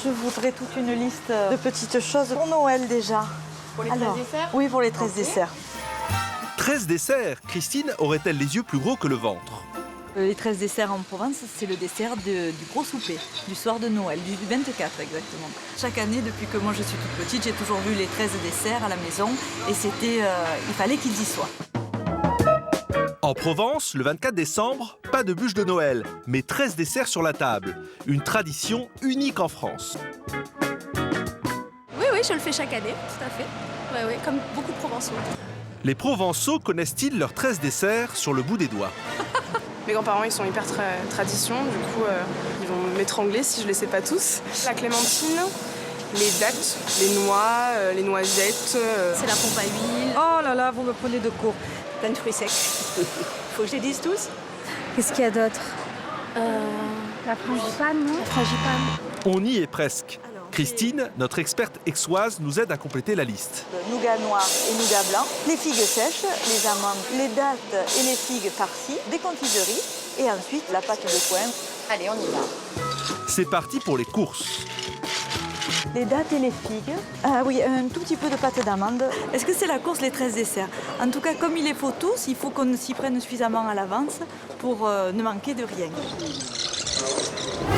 Je voudrais toute une liste de petites choses pour Noël déjà. Pour les 13 desserts? Oui, pour les 13 desserts. 13 desserts, Christine aurait-elle les yeux plus gros que le ventre? Les 13 desserts en Provence, c'est le dessert du gros souper, du soir de Noël, du 24 exactement. Chaque année, depuis que moi je suis toute petite, j'ai toujours vu les 13 desserts à la maison et il fallait qu'ils y soient. En Provence, le 24 décembre, pas de bûche de Noël, mais 13 desserts sur la table. Une tradition unique en France. Oui, je le fais chaque année, tout à fait. Oui, comme beaucoup de Provençaux. Les Provençaux connaissent-ils leurs 13 desserts sur le bout des doigts? Mes grands-parents, ils sont hyper tradition, du coup, ils vont m'étrangler si je les sais pas tous. La clémentine, les dattes, les noix, les noisettes. C'est la pompe à huile. Oh là là, vous me prenez de court. Plein de fruits secs. Faut que je les dise tous. Qu'est-ce qu'il y a d'autre? La frangipane, non? La frangipane. On y est presque. Christine, notre experte aixoise, nous aide à compléter la liste. Le nougat noir et nougat blanc, les figues sèches, les amandes, les dattes et les figues farcies, des confiseries et ensuite la pâte de coin. Allez, on y va. C'est parti pour les courses. Les dattes et les figues. Ah oui, un tout petit peu de pâte d'amande. Est-ce que c'est la course les 13 desserts? En tout cas, comme il les faut tous, il faut qu'on s'y prenne suffisamment à l'avance pour ne manquer de rien.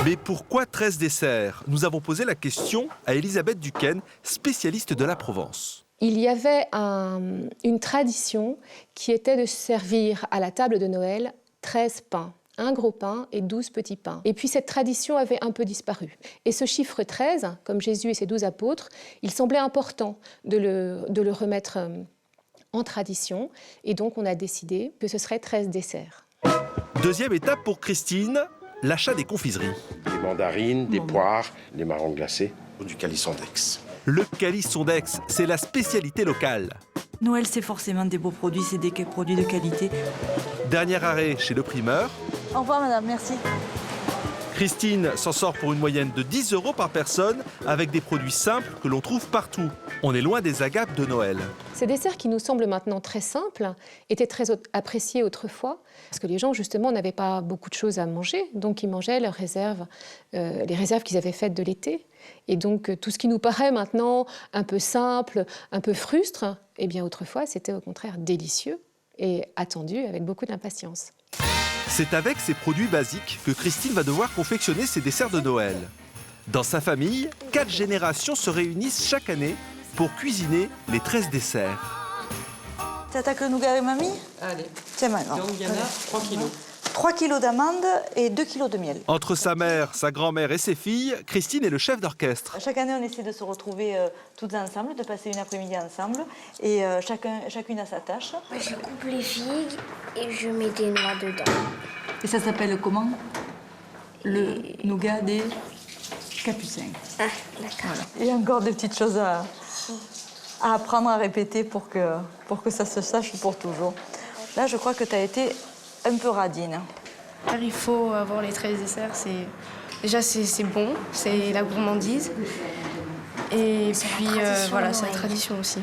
Mais pourquoi 13 desserts? Nous avons posé la question à Elisabeth Duquesne, spécialiste de la Provence. Il y avait une tradition qui était de servir à la table de Noël 13 pains. Un gros pain et 12 petits pains. Et puis cette tradition avait un peu disparu. Et ce chiffre 13, comme Jésus et ses 12 apôtres, il semblait important de le remettre en tradition. Et donc on a décidé que ce serait 13 desserts. Deuxième étape pour Christine, l'achat des confiseries. Des mandarines, des poires, des marrons glacés ou du calisson d'Aix. Le calisson d'Aix, c'est la spécialité locale. Noël, c'est forcément des beaux produits, c'est des produits de qualité. Dernier arrêt chez le primeur. Au revoir, madame, merci. Christine s'en sort pour une moyenne de 10 € par personne avec des produits simples que l'on trouve partout. On est loin des agapes de Noël. Ces desserts qui nous semblent maintenant très simples étaient très appréciés autrefois parce que les gens, justement, n'avaient pas beaucoup de choses à manger. Donc, ils mangeaient leurs réserves, les réserves qu'ils avaient faites de l'été. Et donc, tout ce qui nous paraît maintenant un peu simple, un peu frustre, eh bien, autrefois, c'était au contraire délicieux et attendu avec beaucoup d'impatience. C'est avec ces produits basiques que Christine va devoir confectionner ses desserts de Noël. Dans sa famille, 4 générations se réunissent chaque année pour cuisiner les 13 desserts. T'attaques le nougat avec mamie? Allez. C'est maintenant. Donc il y en a 3 kilos. 3 kilos d'amandes et 2 kilos de miel. Entre sa mère, sa grand-mère et ses filles, Christine est le chef d'orchestre. Chaque année, on essaie de se retrouver toutes ensemble, de passer une après-midi ensemble. Et chacune a sa tâche. Moi, je coupe les figues et je mets des noix dedans. Et ça s'appelle comment? Le nougat des Capucins. Ah, d'accord. Voilà. Il y a encore des petites choses à apprendre à répéter pour que ça se sache pour toujours. Là, je crois que tu as été un peu radine. Il faut avoir les 13 desserts, déjà c'est bon, c'est la gourmandise. Et puis voilà, c'est la tradition aussi.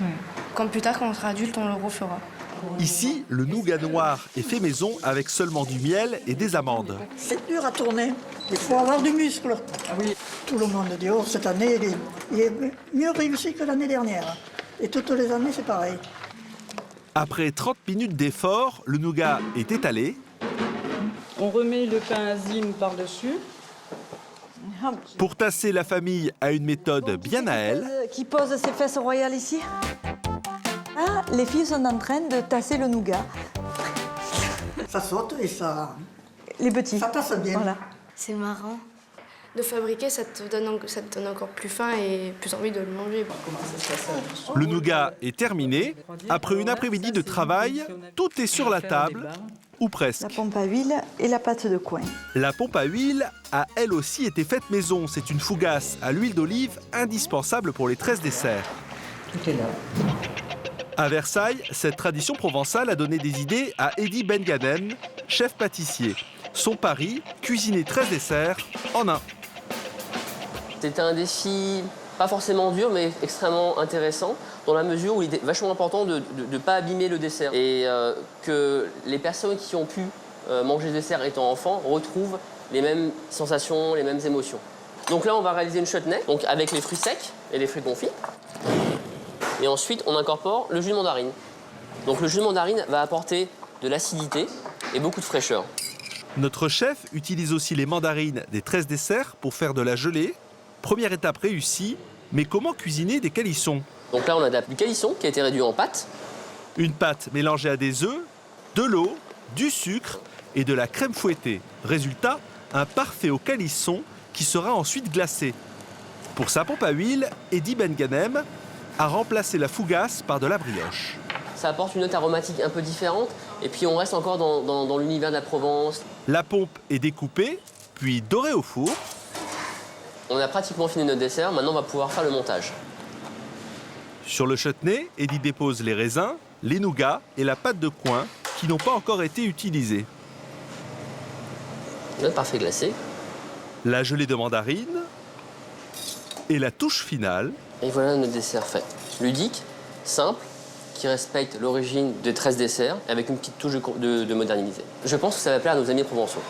Quand plus tard, quand on sera adulte, on le refera. Ici, le nougat noir est fait maison avec seulement du miel et des amandes. C'est dur à tourner. Il faut avoir du muscle. Oui. Tout le monde dit, oh, cette année, il est mieux réussi que l'année dernière. Et toutes les années, c'est pareil. Après 30 minutes d'effort, le nougat est étalé. On remet le pain azime par-dessus. Pour tasser, la famille a une méthode bien à elle. Qui pose ses fesses royales ici? Ah, les filles sont en train de tasser le nougat. Ça saute et ça... Les petits. Ça tasse bien. Voilà. C'est marrant. De fabriquer, ça te donne encore plus faim et plus envie de le manger. Le nougat est terminé. Après une après-midi de travail, tout est sur la table, ou La presque. pompe à huile et la pâte de coin. La pompe à huile a elle aussi été faite maison. C'est une fougasse à l'huile d'olive indispensable pour les 13 desserts. Tout est là. À Versailles, cette tradition provençale a donné des idées à Eddy Bengaden, chef pâtissier. Son pari, cuisiner 13 desserts en un. C'était un défi pas forcément dur, mais extrêmement intéressant, dans la mesure où il était vachement important de ne pas abîmer le dessert. Et que les personnes qui ont pu manger le dessert étant enfants retrouvent les mêmes sensations, les mêmes émotions. Donc là, on va réaliser une chutney, donc avec les fruits secs et les fruits confits. Et ensuite, on incorpore le jus de mandarine. Donc le jus de mandarine va apporter de l'acidité et beaucoup de fraîcheur. Notre chef utilise aussi les mandarines des 13 desserts pour faire de la gelée. Première étape réussie, mais comment cuisiner des calissons? Donc là, on a du calisson qui a été réduit en pâte. Une pâte mélangée à des œufs, de l'eau, du sucre et de la crème fouettée. Résultat, un parfait au calisson qui sera ensuite glacé. Pour sa pompe à huile, Eddy Benganem a remplacé la fougasse par de la brioche. Ça apporte une note aromatique un peu différente. Et puis on reste encore dans l'univers de la Provence. La pompe est découpée, puis dorée au four. On a pratiquement fini notre dessert. Maintenant, on va pouvoir faire le montage. Sur le chutney, Eddy dépose les raisins, les nougats et la pâte de coin qui n'ont pas encore été utilisés. Notre parfait glacé. La gelée de mandarine et la touche finale. Et voilà notre dessert fait. Ludique, simple, qui respecte l'origine des 13 desserts, avec une petite touche de modernité. Je pense que ça va plaire à nos amis provençaux.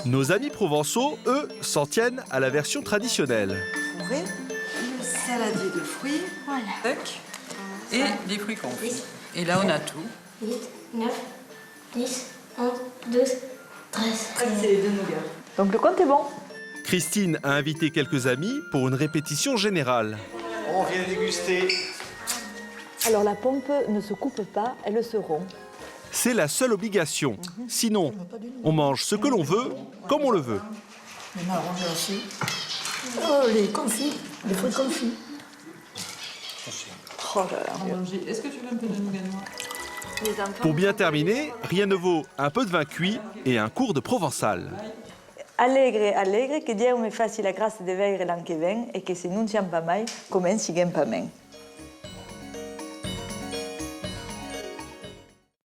Nos amis provençaux, eux, s'en tiennent à la version traditionnelle. Fourré, le saladier de fruits, sec et les fruits confits. Et là, on a tout. 8, 9, 10, 11, 12, 13. C'est les deux nougats. Donc le compte est bon. Christine a invité quelques amis pour une répétition générale. On vient déguster. Alors la pompe ne se coupe pas, elle se rompt. C'est la seule obligation. Sinon, on mange ce que l'on veut, comme on le veut. Les marrons glacés. Oh, les confits, les fruits confits. Oh là là. Est-ce que tu veux un peu de nougat noir? Pour bien terminer, rien ne vaut un peu de vin cuit et un cours de provençal. Allegre, allegre, que Dieu me fasse la grâce de vivre l'an que vient et que si non siamo pas mai, commenci pas mai.